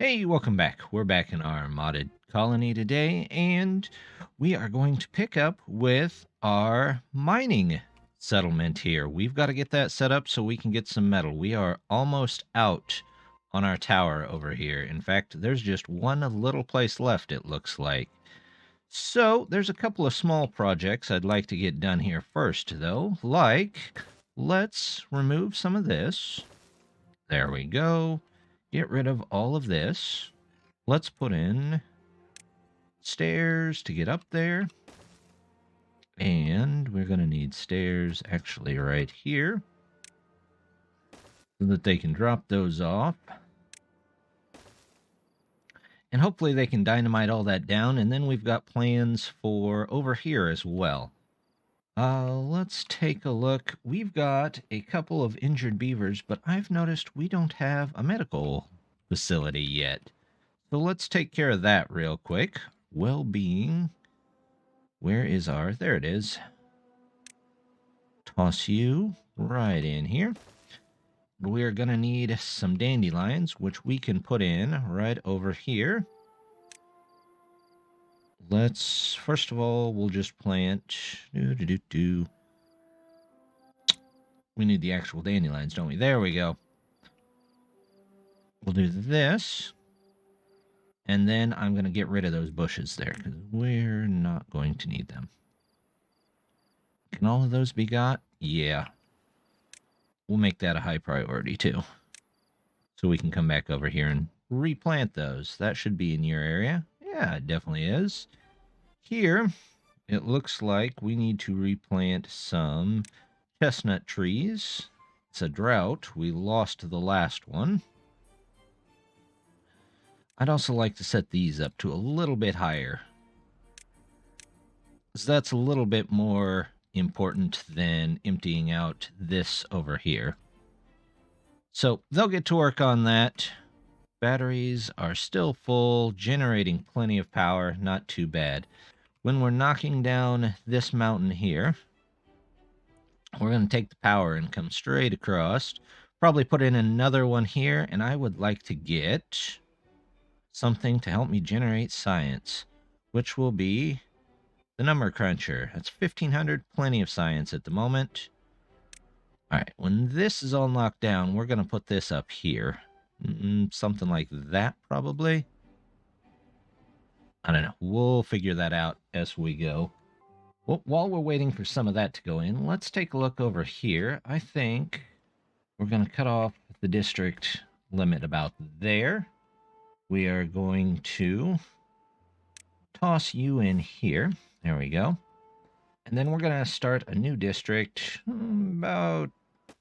Hey, welcome back. We're back in our modded colony today, and we are going to pick up with our mining settlement here. We've got to get that set up so we can get some metal. We are almost out on our tower over here. In fact, there's just one little place left, it looks like. So there's a couple of small projects I'd like to get done here first, though, like let's remove some of this. There we go. Get rid of all of this. Let's put in stairs to get up there. And we're going to need stairs actually right here so that they can drop those off. And hopefully they can dynamite all that down. And then we've got plans for over here as well. Let's take a look. We've got a couple of injured beavers, but I've noticed we don't have a medical facility yet. So let's take care of that real quick. Well-being. Where is our... There it is. Toss you right in here. We're going to need some dandelions, which we can put in right over here. Let's, first of all, we'll just plant... We need the actual dandelions, don't we? There we go. We'll do this. And then I'm going to get rid of those bushes there, because we're not going to need them. Can all of those be got? Yeah. We'll make that a high priority, too. So we can come back over here and replant those. That should be in your area. Yeah, it definitely is. Here, it looks like we need to replant some chestnut trees. It's a drought. We lost the last one. I'd also like to set these up to a little bit higher, because that's a little bit more important than emptying out this over here. So they'll get to work on that. Batteries are still full, generating plenty of power, not too bad. When we're knocking down this mountain here, we're going to take the power and come straight across. Probably put in another one here, and I would like to get something to help me generate science, which will be the number cruncher. That's 1500, plenty of science at the moment. All right, when this is all knocked down, we're going to put this up here. Something like that, probably. I don't know. We'll figure that out as we go. Well, while we're waiting for some of that to go in, let's take a look over here. I think we're going to cut off the district limit about there. We are going to toss you in here. There we go. And then we're going to start a new district about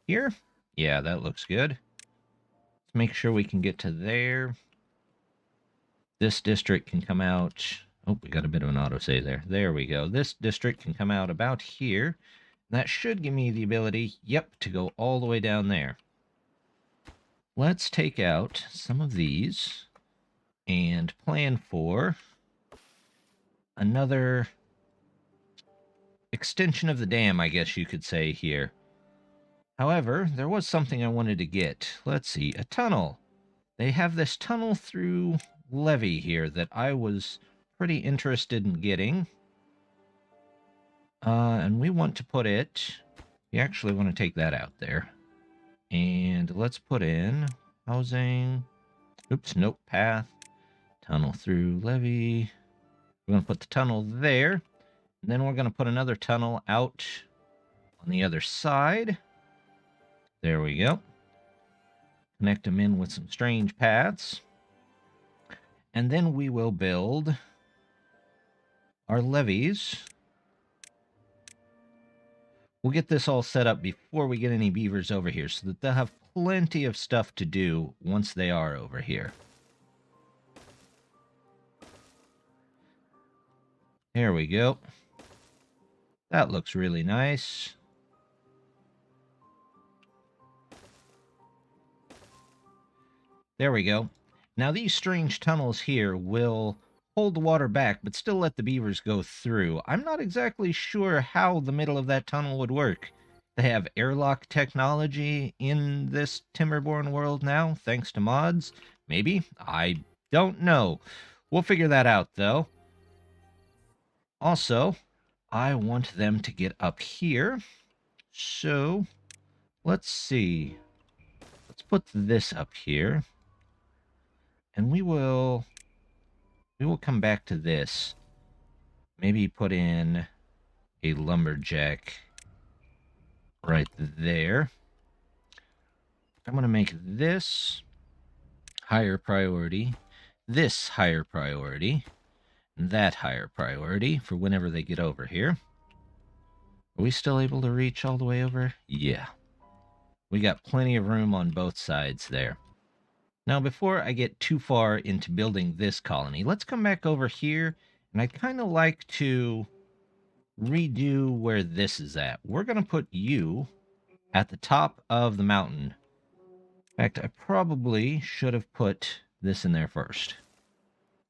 here. Yeah, that looks good. Let's make sure we can get to there. This district can come out... Oh, we got a bit of an autosave there. There we go. This district can come out about here. That should give me the ability, yep, to go all the way down there. Let's take out some of these and plan for another extension of the dam, I guess you could say here. However, there was something I wanted to get. Let's see, a tunnel. They have this tunnel through levee here that I was pretty interested in getting. And we want to put it... We actually want to take that out there. And let's put in housing... Oops, nope, path. Tunnel through levee. We're going to put the tunnel there. And then we're going to put another tunnel out on the other side. There we go. Connect them in with some strange paths. And then we will build our levees. We'll get this all set up before we get any beavers over here so that they'll have plenty of stuff to do once they are over here. There we go. That looks really nice. There we go. Now these strange tunnels here will hold the water back, but still let the beavers go through. I'm not exactly sure how the middle of that tunnel would work. They have airlock technology in this Timberborn world now, thanks to mods. Maybe? I don't know. We'll figure that out, though. Also, I want them to get up here. So, let's see. Let's put this up here. And we will come back to this. Maybe put in a lumberjack right there. I'm going to make this higher priority, this higher priority, and that higher priority for whenever they get over here. Are we still able to reach all the way over? Yeah. We got plenty of room on both sides there. Now, before I get too far into building this colony, let's come back over here, and I'd kind of like to redo where this is at. We're going to put you at the top of the mountain. In fact, I probably should have put this in there first.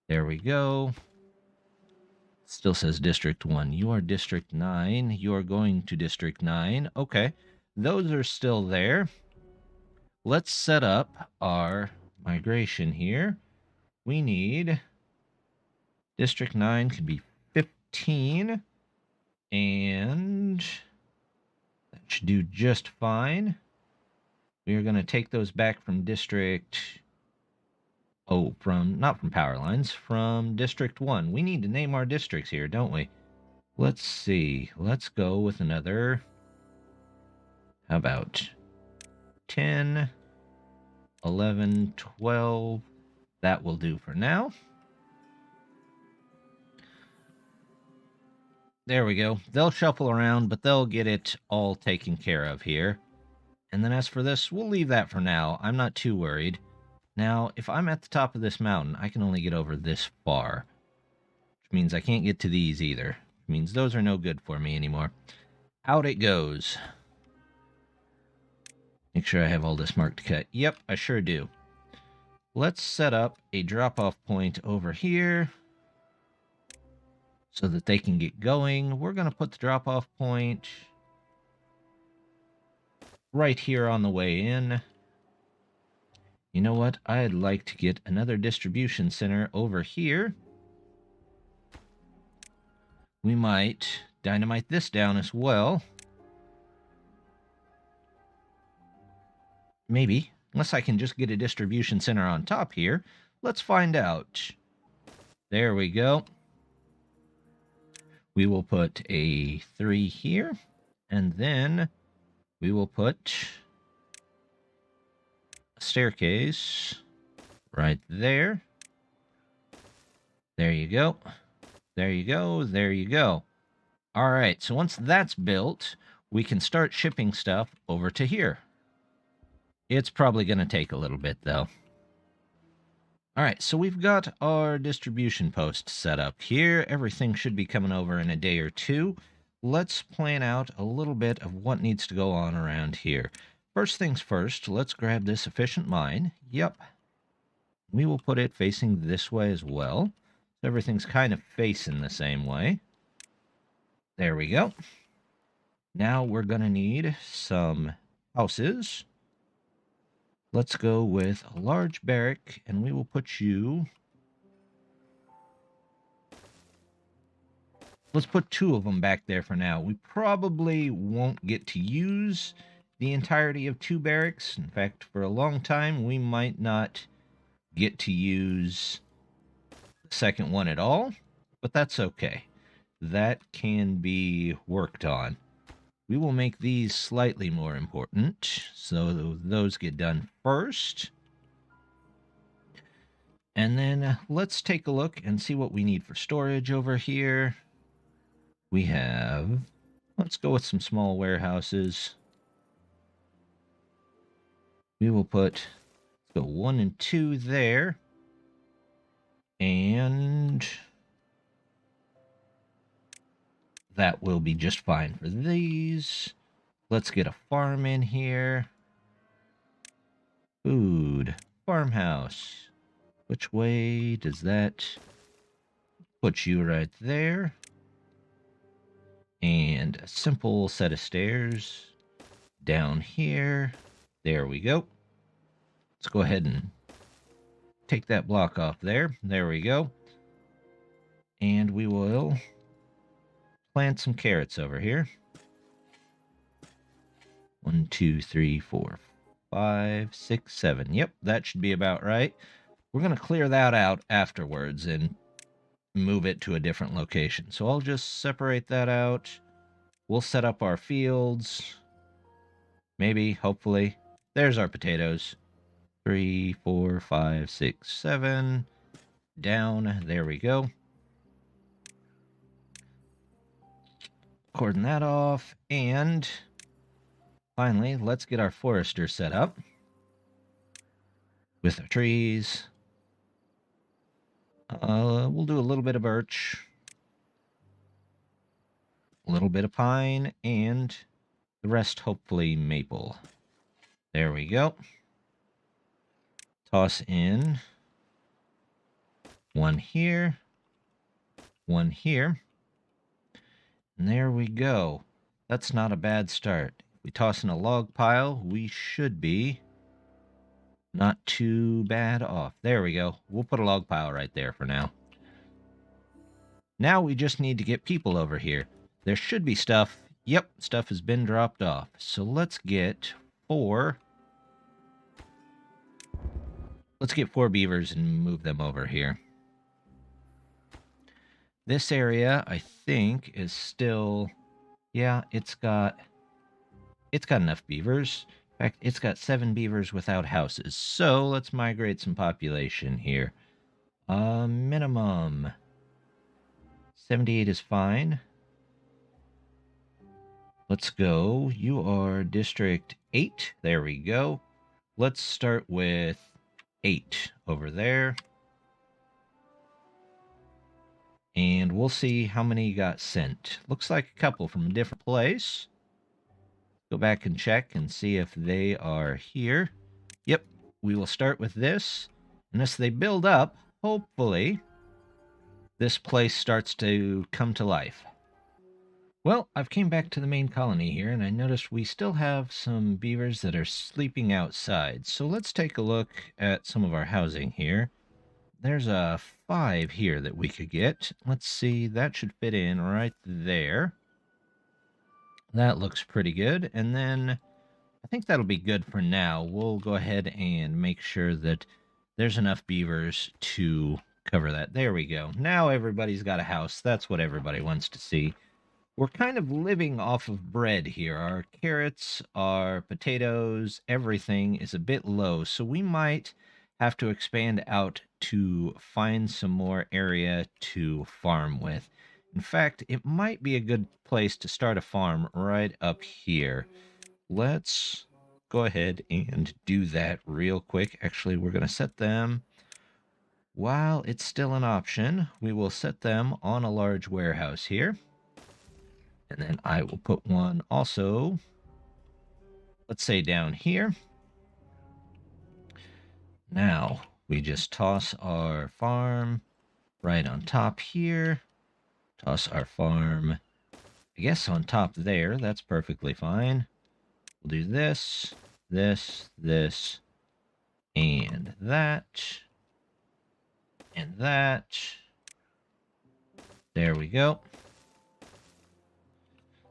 There we go. Still says District 1. You are District 9. You are going to District 9. Okay. Those are still there. Let's set up our migration here. We need District 9 could be 15. And that should do just fine. We are going to take those back from District... Oh, not from power lines, from District 1. We need to name our districts here, don't we? Let's see. Let's go with another... How about 10, 11, 12. That will do for now. There we go. They'll shuffle around, but they'll get it all taken care of here. And then as for this, we'll leave that for now. I'm not too worried. Now, if I'm at the top of this mountain, I can only get over this far. Which means I can't get to these either. Which means those are no good for me anymore. Out it goes. Make sure I have all this marked to cut. Yep, I sure do. Let's set up a drop-off point over here so that they can get going. We're going to put the drop-off point right here on the way in. You know what? I'd like to get another distribution center over here. We might dynamite this down as well. Maybe. Unless I can just get a distribution center on top here. Let's find out. There we go. We will put a 3 here. And then we will put a staircase right there. There you go. There you go. There you go. All right. So once that's built, we can start shipping stuff over to here. It's probably going to take a little bit, though. All right, so we've got our distribution post set up here. Everything should be coming over in a day or two. Let's plan out a little bit of what needs to go on around here. First things first, let's grab this efficient mine. Yep. We will put it facing this way as well. So everything's kind of facing the same way. There we go. Now we're going to need some houses. Let's go with a large barrack, and we will put you... Let's put 2 of them back there for now. We probably won't get to use the entirety of 2 barracks. In fact, for a long time, we might not get to use the second one at all, but that's okay. That can be worked on. We will make these slightly more important, so those get done first. And then let's take a look and see what we need for storage over here. We have, let's go with some small warehouses. We will put, let's go 1 and 2 there. And that will be just fine for these. Let's get a farm in here. Food. Farmhouse. Which way does that put you right there? And a simple set of stairs down here. There we go. Let's go ahead and take that block off there. There we go. And we will plant some carrots over here. 1, 2, 3, 4, 5, 6, 7. Yep, that should be about right. We're going to clear that out afterwards and move it to a different location. So I'll just separate that out. We'll set up our fields. Maybe, hopefully. There's our potatoes. 3, 4, 5, 6, 7. Down. There we go. Cordon that off. And finally, let's get our forester set up with our trees. We'll do a little bit of birch, a little bit of pine, and the rest hopefully maple. There we go. Toss in one here, one here, and there we go. That's not a bad start. If we toss in a log pile, we should be not too bad off. There we go. We'll put a log pile right there for now. Now we just need to get people over here. There should be stuff. Yep, stuff has been dropped off. So let's get 4. Let's get 4 beavers and move them over here. This area, I think, is still... Yeah, it's got enough beavers. In fact, it's got 7 beavers without houses. So let's migrate some population here. Minimum 78 is fine. Let's go. You are District 8. There we go. Let's start with 8 over there. And we'll see how many got sent. Looks like a couple from a different place. Go back and check and see if they are here. Yep, we will start with this. And as they build up, hopefully, this place starts to come to life. Well, I've came back to the main colony here, and I noticed we still have some beavers that are sleeping outside. So let's take a look at some of our housing here. There's a 5 here that we could get. Let's see, that should fit in right there. That looks pretty good. And then I think that'll be good for now. We'll go ahead and make sure that there's enough beavers to cover that. There we go. Now everybody's got a house. That's what everybody wants to see. We're kind of living off of bread here. Our carrots, our potatoes, everything is a bit low. So we might have to expand out to find some more area to farm with. In fact, it might be a good place to start a farm right up here. Let's go ahead and do that real quick. Actually, we're going to set them, while it's still an option, we will set them on a large warehouse here. And then I will put one also, let's say down here. Now, we just toss our farm right on top here. Toss our farm, I guess, on top there. That's perfectly fine. We'll do this, this, this, and that, and that. There we go.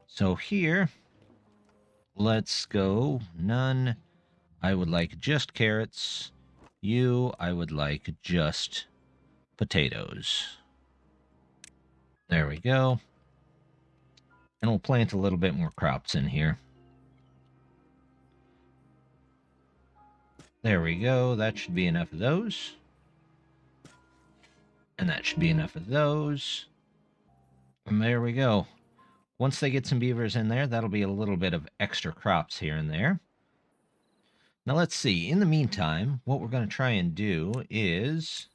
So here, let's go. None. I would like just carrots. You, I would like just potatoes. There we go. And we'll plant a little bit more crops in here. There we go. That should be enough of those. And that should be enough of those. And there we go. Once they get some beavers in there, that'll be a little bit of extra crops here and there. Now let's see. In the meantime, what we're going to try and do is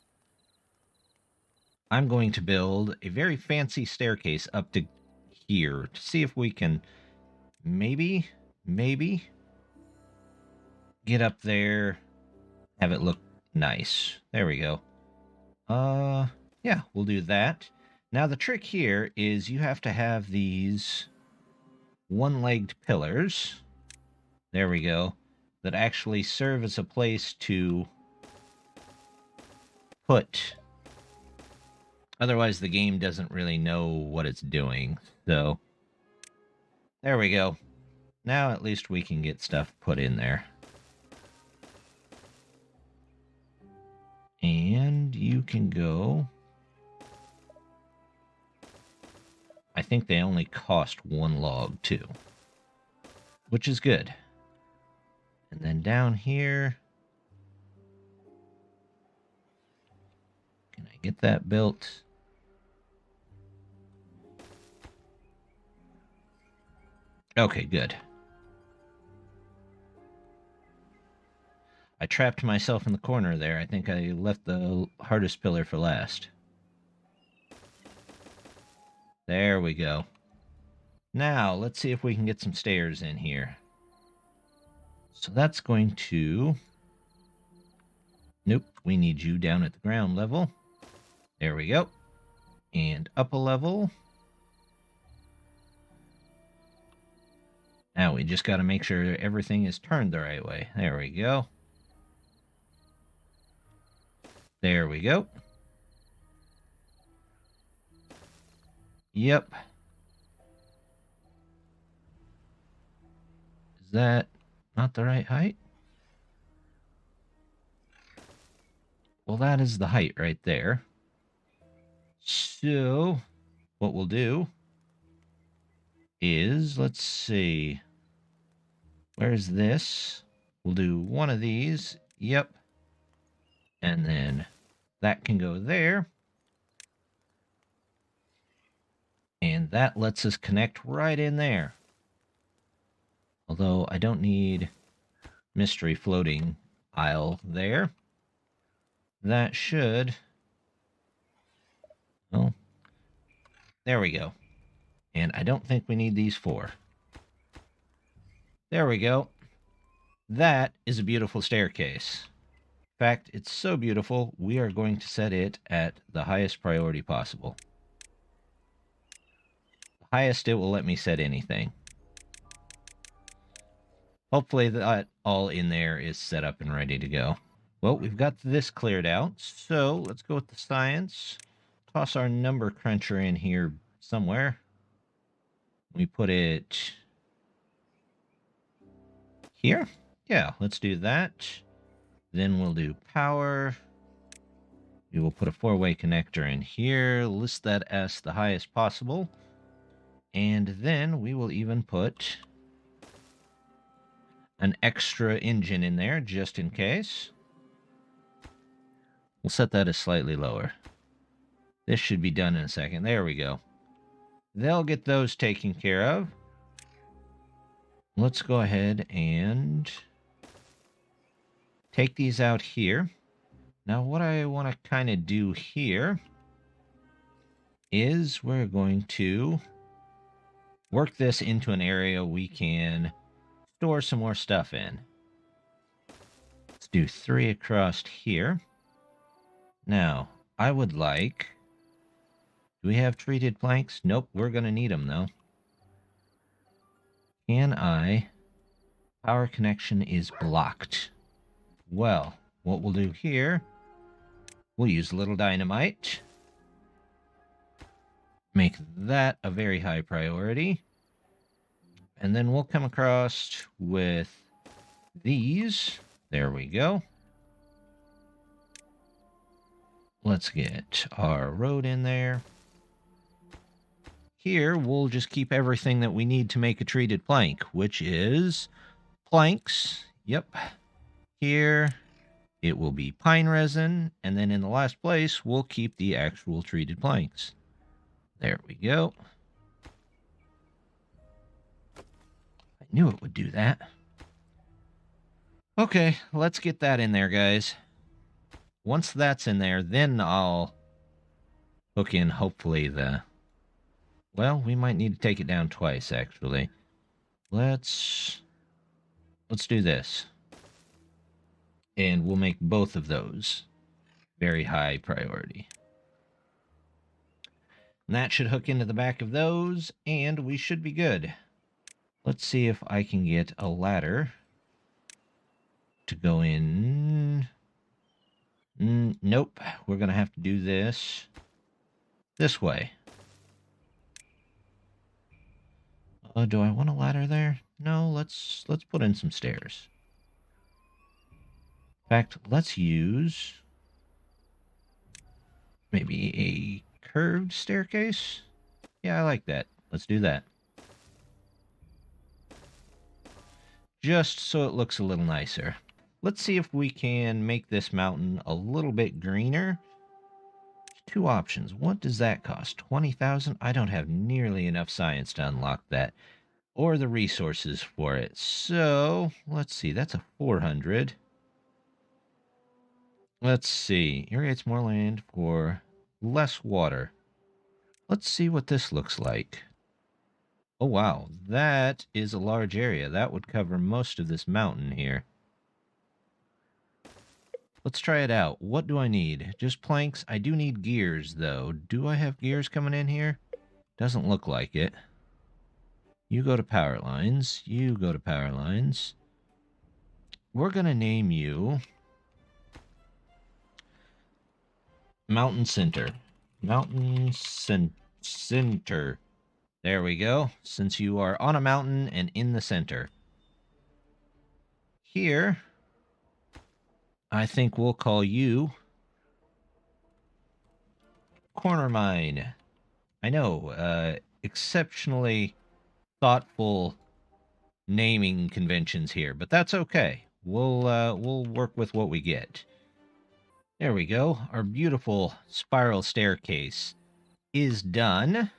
I'm going to build a very fancy staircase up to here to see if we can maybe get up there, have it look nice. There we go. Yeah, we'll do that. Now the trick here is you have to have these one-legged pillars. There we go. That actually serve as a place to put... Otherwise, the game doesn't really know what it's doing. So, there we go. Now at least we can get stuff put in there. And you can go... I think they only cost 1 log, too. Which is good. And then down here... Can I get that built? Okay, good. I trapped myself in the corner there. I think I left the hardest pillar for last. There we go. Now, let's see if we can get some stairs in here. So that's going to... Nope, we need you down at the ground level. There we go. And up a level. Now we just got to make sure everything is turned the right way. There we go. There we go. Yep. Is that not the right height? Well, that is the height right there. So, what we'll do is, let's see. Where's this? We'll do one of these. Yep. And then that can go there. And that lets us connect right in there. Although I don't need mystery floating aisle there. That should... Oh, there we go. And I don't think we need these 4. There we go. That is a beautiful staircase. In fact, it's so beautiful, we are going to set it at the highest priority possible. The highest it will let me set anything. Hopefully that all in there is set up and ready to go. Well, we've got this cleared out, so let's go with the science. Toss our number cruncher in here somewhere. We put it here. Yeah, let's do that. Then we'll do power. We will put a 4-way connector in here. List that as the highest possible. And then we will even put an extra engine in there just in case. We'll set that as slightly lower. This should be done in a second. There we go. They'll get those taken care of. Let's go ahead and take these out here. Now what I want to kind of do here is we're going to work this into an area we can store some more stuff in. Let's do 3 across here. Now, I would like... Do we have treated planks? Nope, we're going to need them, though. Can I... Power connection is blocked. Well, what we'll do here... We'll use a little dynamite. Make that a very high priority. And then we'll come across with these. There we go. Let's get our road in there. Here, we'll just keep everything that we need to make a treated plank, which is planks. Yep. Here, it will be pine resin. And then in the last place, we'll keep the actual treated planks. There we go. I knew it would do that. Okay, let's get that in there, guys. Once that's in there, then I'll hook in, hopefully, the... Well, we might need to take it down twice, actually. Let's do this. And we'll make both of those very high priority. And that should hook into the back of those, and we should be good. Let's see if I can get a ladder to go in. Nope. We're going to have to do this way. Do I want a ladder there? No, let's put in some stairs. In fact, let's use maybe a curved staircase. Yeah, I like that. Let's do that. Just so it looks a little nicer. Let's see if we can make this mountain a little bit greener. Two options. What does that cost? 20,000? I don't have nearly enough science to unlock that, or the resources for it. So, let's see. That's a 400. Let's see. Irrigates more land for less water. Let's see what this looks like. Oh, wow. That is a large area. That would cover most of this mountain here. Let's try it out. What do I need? Just planks? I do need gears, though. Do I have gears coming in here? Doesn't look like it. You go to power lines. You go to power lines. We're going to name you Mountain Center. Mountain Center. There we go. Since you are on a mountain and in the center. Here, I think we'll call you Corner Mine. I know, exceptionally thoughtful naming conventions here, but that's okay. We'll work with what we get. There we go. Our beautiful spiral staircase is done.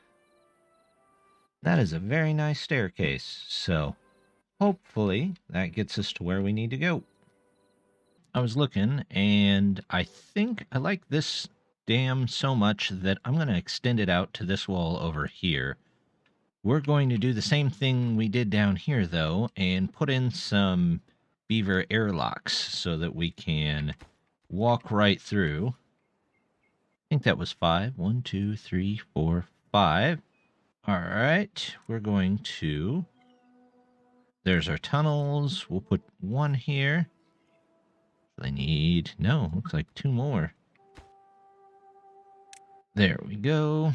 That is a very nice staircase, so hopefully that gets us to where we need to go. I was looking, and I think I like this dam so much that I'm going to extend it out to this wall over here. We're going to do the same thing we did down here, though, and put in some Beaver airlocks so that we can walk right through. I think that was 5. 1, 2, 3, 4, 5. All right, we're going to... There's our tunnels. We'll put one here. I need... No, looks like 2 more. There we go.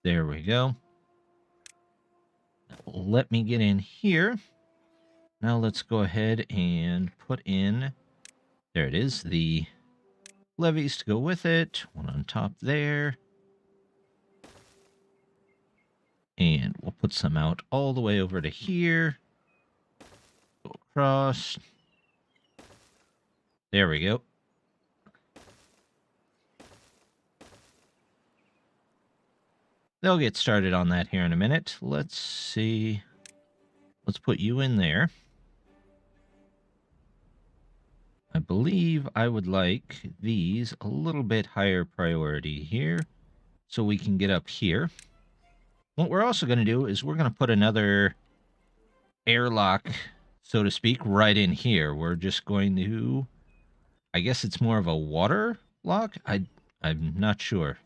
There we go. Let me get in here. Now let's go ahead and put in... There it is, the levees to go with it. One on top there. And we'll put some out all the way over to here. Go across. There we go. They'll get started on that here in a minute. Let's see. Let's put you in there. I believe I would like these a little bit higher priority here so we can get up here. What we're also going to do is we're going to put another airlock, so to speak, right in here. We're just going to... I guess it's more of a water lock? I'm not sure.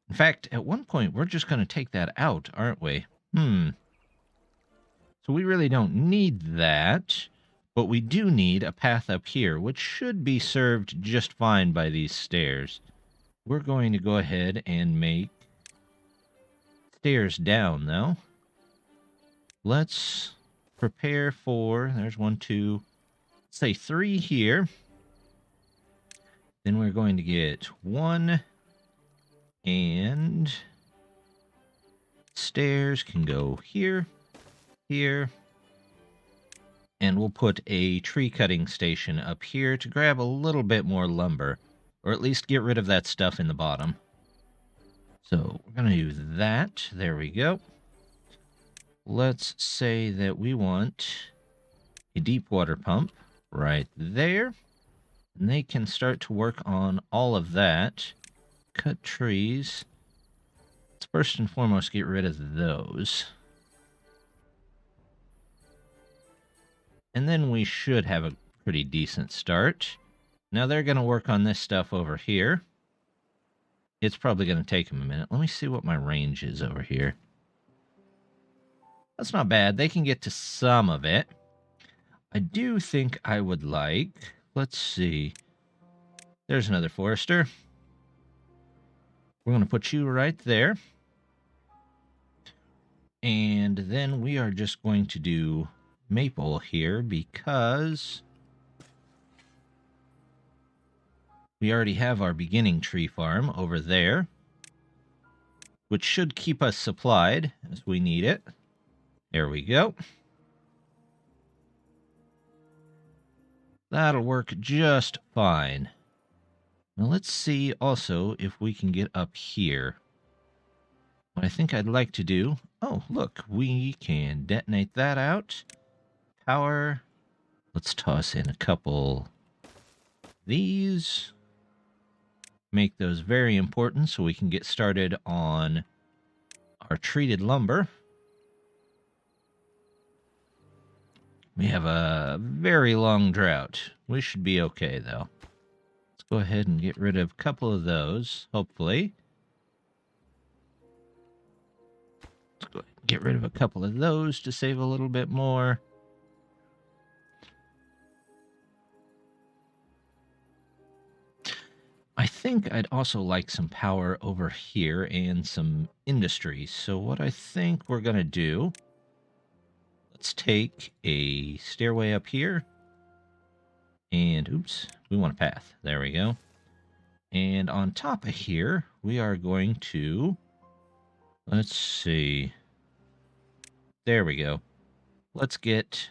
In fact, at one point, we're just going to take that out, aren't we? So we really don't need that, but we do need a path up here, which should be served just fine by these stairs. We're going to go ahead and make stairs down, though. Let's prepare for... There's 1, 2... Let's say 3 here. Then we're going to get 1... And stairs can go here, here, and we'll put a tree cutting station up here to grab a little bit more lumber, or at least get rid of that stuff in the bottom. So we're going to do that. There we go. Let's say that we want a deep water pump right there, and they can start to work on all of that. Cut trees. Let's first and foremost get rid of those. And then we should have a pretty decent start. Now they're going to work on this stuff over here. It's probably going to take them a minute. Let me see what my range is over here. That's not bad. They can get to some of it. I do think I would like... Let's see. There's another forester. We're going to put you right there. And then we are just going to do maple here because we already have our beginning tree farm over there, which should keep us supplied as we need it. There we go. That'll work just fine. Now let's see also if we can get up here. What I think I'd like to do... Oh, look, we can detonate that out. Power. Let's toss in a couple of these. Make those very important so we can get started on our treated lumber. We have a very long drought. We should be okay, though. Let's go ahead and get rid of a couple of those, hopefully. Let's go ahead and get rid of a couple of those to save a little bit more. I think I'd also like some power over here and some industry. So what I think we're going to do, let's take a stairway up here. And, oops, we want a path. There we go. And on top of here, we are going to, let's see. There we go. Let's get,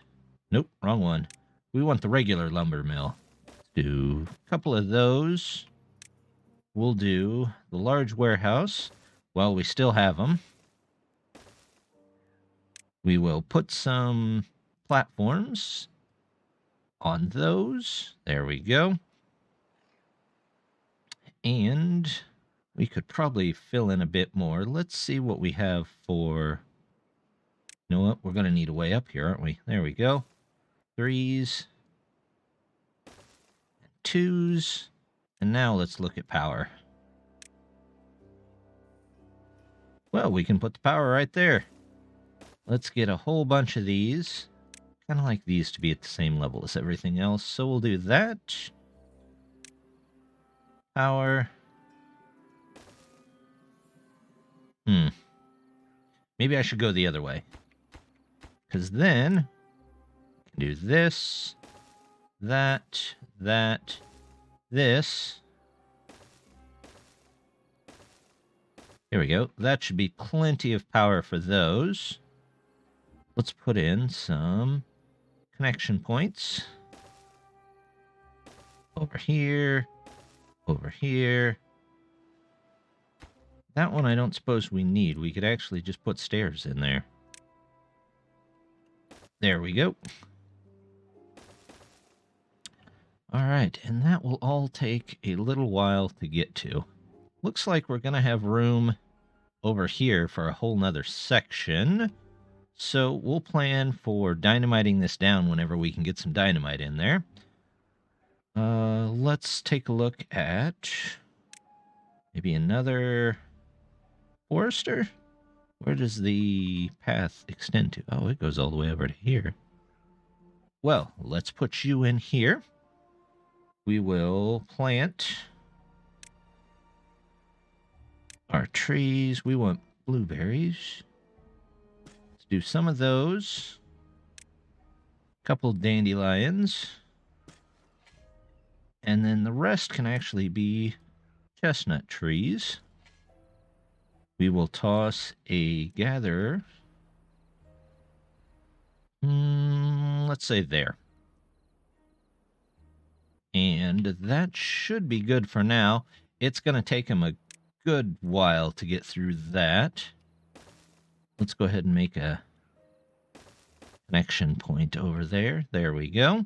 nope, wrong one. We want the regular lumber mill. Let's do a couple of those. We'll do the large warehouse while we still have them. We will put some platforms on those. There we go. And we could probably fill in a bit more. Let's see what we have for... You know what? We're going to need a way up here, aren't we? There we go. 3s. And 2s. And now let's look at power. Well, we can put the power right there. Let's get a whole bunch of these. Kind of like these to be at the same level as everything else. So we'll do that. Power. Maybe I should go the other way. Because then I can do this, that, this. Here we go. That should be plenty of power for those. Let's put in some connection points. Over here. Over here. That one I don't suppose we need. We could actually just put stairs in there. There we go. All right, and that will all take a little while to get to. Looks like we're going to have room over here for a whole nother section. So we'll plan for dynamiting this down whenever we can get some dynamite in there. Let's take a look at maybe another forester. Where does the path extend to? Oh, it goes all the way over to here. Well, let's put you in here. We will plant our trees. We want blueberries. Let's do some of those. A couple dandelions. And then the rest can actually be chestnut trees. We will toss a gatherer. Let's say there. And that should be good for now. It's going to take him a good while to get through that. Let's go ahead and make a connection point over there. There we go.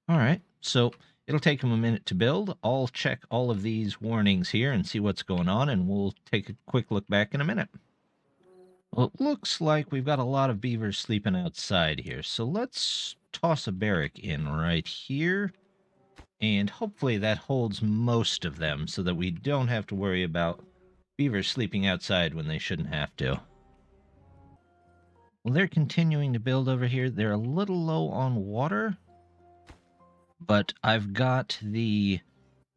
All right, so it'll take him a minute to build. I'll check all of these warnings here and see what's going on, and we'll take a quick look back in a minute. Well, it looks like we've got a lot of beavers sleeping outside here, so let's toss a barrack in right here, and hopefully that holds most of them so that we don't have to worry about beavers sleeping outside when they shouldn't have to. Well, they're continuing to build over here. They're a little low on water. but I've got the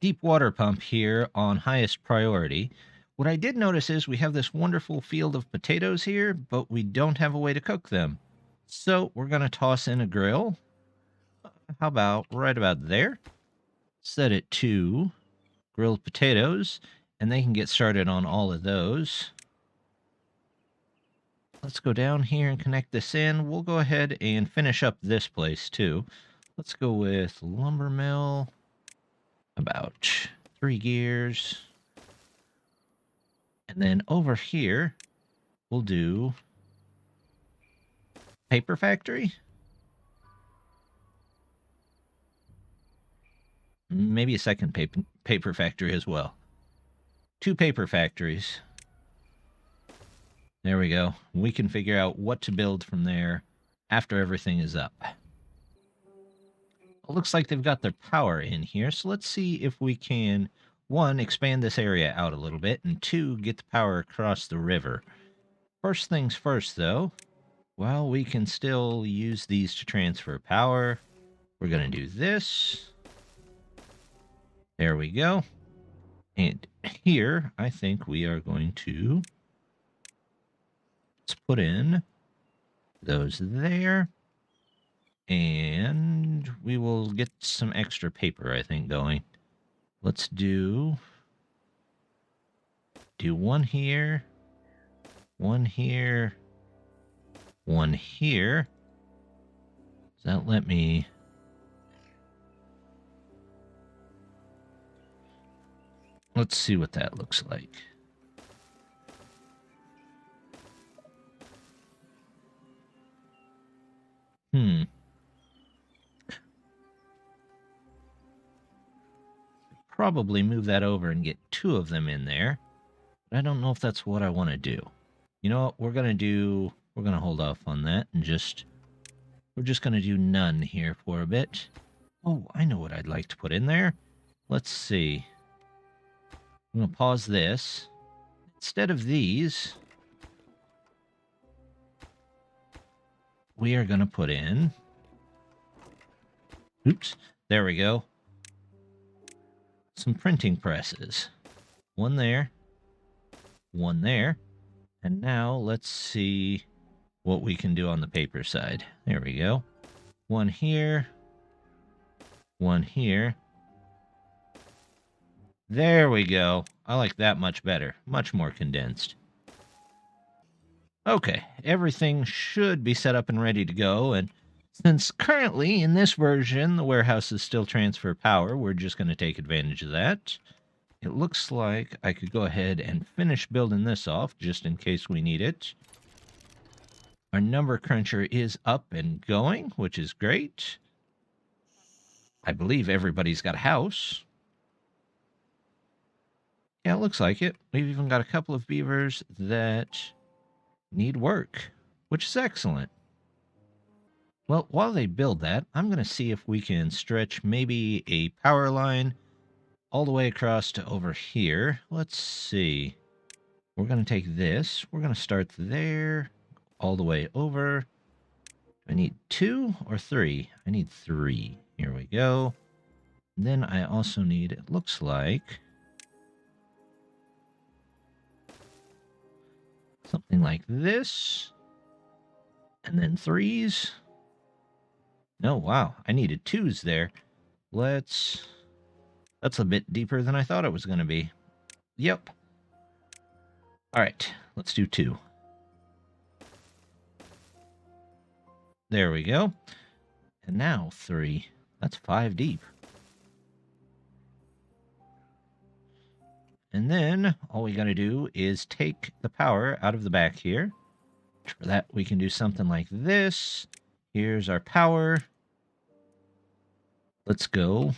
deep water pump here on highest priority. What I did notice is we have this wonderful field of potatoes here, but we don't have a way to cook them. So we're going to toss in a grill. How about right about there? Set it to grilled potatoes, and they can get started on all of those. Let's go down here and connect this in. We'll go ahead and finish up this place too. Let's go with lumber mill, about 3 gears. And then over here, we'll do paper factory. Maybe a second paper factory as well. 2 paper factories. There we go. We can figure out what to build from there after everything is up. It looks like they've got their power in here, so let's see if we can, 1, expand this area out a little bit, and 2, get the power across the river. First things first, though, while we can still use these to transfer power, we're going to do this. There we go. And here, I think we are going to, let's put in those there. And we will get some extra paper, I think, going. Let's do 1 here, 1 here, 1 here. Does that let me... Let's see what that looks like. Probably move that over and get 2 of them in there. But I don't know if that's what I want to do. You know what we're going to do? We're going to hold off on that and we're just going to do none here for a bit. Oh, I know what I'd like to put in there. Let's see. I'm going to pause this. Instead of these, we are going to put in... Oops, there we go. Some printing presses. 1 there, 1 there, and now let's see what we can do on the paper side. There we go. 1 here, 1 here. There we go. I like that much better. Much more condensed. Okay, everything should be set up and ready to go, and since currently in this version the warehouses still transfer power, we're just going to take advantage of that. It looks like I could go ahead and finish building this off just in case we need it. Our number cruncher is up and going, which is great. I believe everybody's got a house. Yeah, it looks like it. We've even got a couple of beavers that need work, which is excellent. Well, while they build that, I'm going to see if we can stretch maybe a power line all the way across to over here. Let's see. We're going to take this. We're going to start there, all the way over. Do I need 2 or 3? I need 3. Here we go. And then I also need, it looks like, something like this. And then 3s. No, wow, I needed 2s there. That's a bit deeper than I thought it was going to be. Yep. All right, let's do 2. There we go. And now 3. That's 5 deep. And then all we got to do is take the power out of the back here. For that, we can do something like this. Here's our power. Let's go.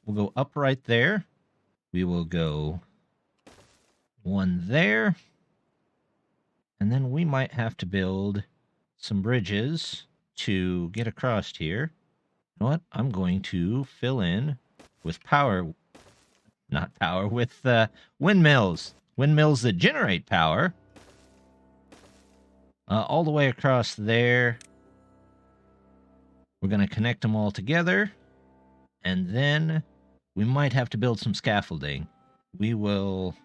We'll go up right there. We will go 1 there. And then we might have to build some bridges to get across here. You know what? I'm going to fill in with power. Not power, with windmills. Windmills that generate power. All the way across there. We're going to connect them all together. And then we might have to build some scaffolding. We will...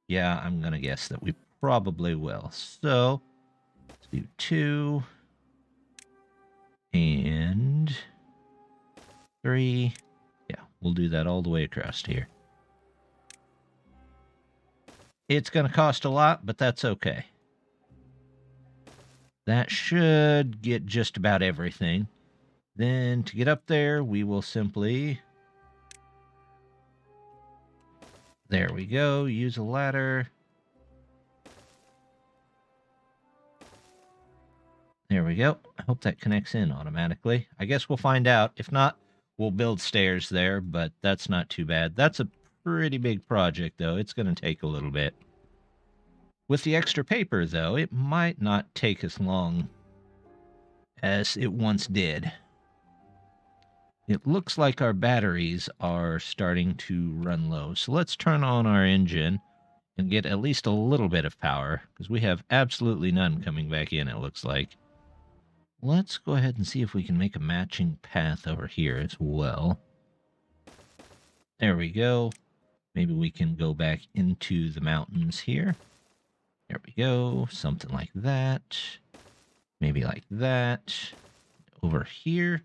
Yeah, I'm going to guess that we probably will. So, let's do 2 and 3. Yeah, we'll do that all the way across here. It's going to cost a lot, but that's okay. That should get just about everything. Then to get up there, we will simply... There we go. Use a ladder. There we go. I hope that connects in automatically. I guess we'll find out. If not, we'll build stairs there, but that's not too bad. That's a pretty big project, though. It's going to take a little bit. With the extra paper, though, it might not take as long as it once did. It looks like our batteries are starting to run low. So let's turn on our engine and get at least a little bit of power, because we have absolutely none coming back in, it looks like. Let's go ahead and see if we can make a matching path over here as well. There we go. Maybe we can go back into the mountains here. There we go. Something like that. Maybe like that. Over here.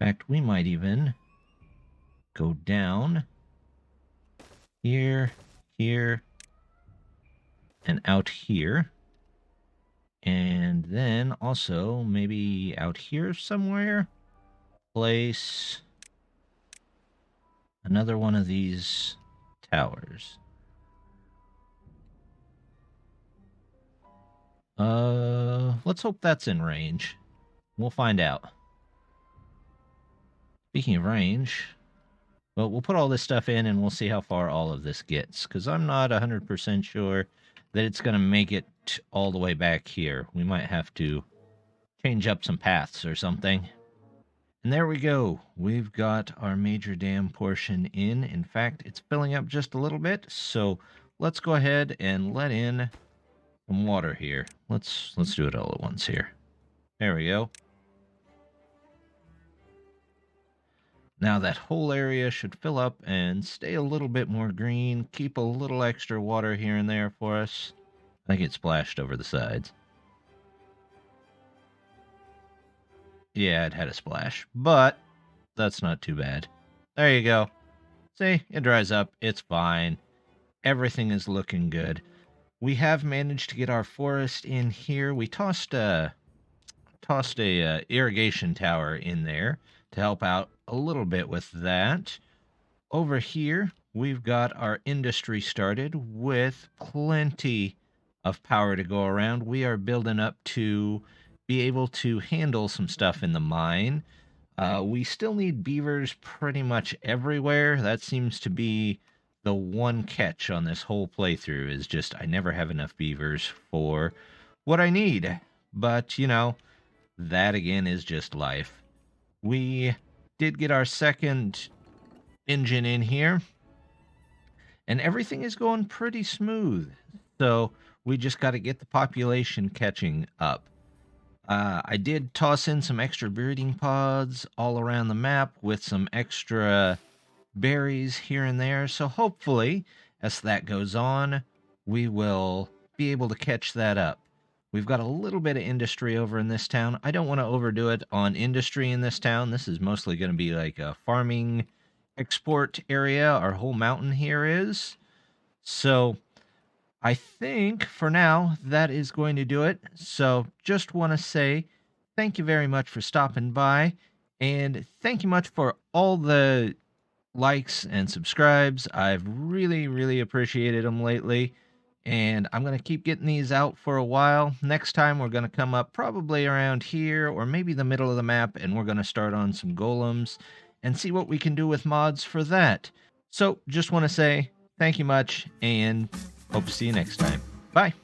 In fact, we might even go down here, here, and out here. And then also maybe out here somewhere, place another one of these towers. Let's hope that's in range. We'll find out. Speaking of range, well, we'll put all this stuff in and we'll see how far all of this gets, because I'm not 100% sure that it's going to make it all the way back here. We might have to change up some paths or something. And there we go. We've got our major dam portion in. In fact, it's filling up just a little bit, so let's go ahead and let in some water here. Let's do it all at once here. There we go. Now that whole area should fill up and stay a little bit more green. Keep a little extra water here and there for us. I think it splashed over the sides. Yeah, it had a splash, but that's not too bad. There you go. See, it dries up. It's fine. Everything is looking good. We have managed to get our forest in here. We tossed a irrigation tower in there to help out a little bit with that. Over here, we've got our industry started with plenty of power to go around. We are building up to be able to handle some stuff in the mine. We still need beavers pretty much everywhere. That seems to be the one catch on this whole playthrough, is just I never have enough beavers for what I need. But, you know, that again is just life. We did get our second engine in here, and everything is going pretty smooth. So we just got to get the population catching up. I did toss in some extra breeding pods all around the map with some extra berries here and there. So hopefully, as that goes on, we will be able to catch that up. We've got a little bit of industry over in this town. I don't want to overdo it on industry in this town. This is mostly going to be like a farming export area. Our whole mountain here is. So I think for now that is going to do it. So just want to say thank you very much for stopping by. And thank you much for all the likes and subscribes. I've really, really appreciated them lately. And I'm going to keep getting these out for a while. Next time we're going to come up probably around here or maybe the middle of the map, and we're going to start on some golems and see what we can do with mods for that. So just want to say thank you much and hope to see you next time. Bye.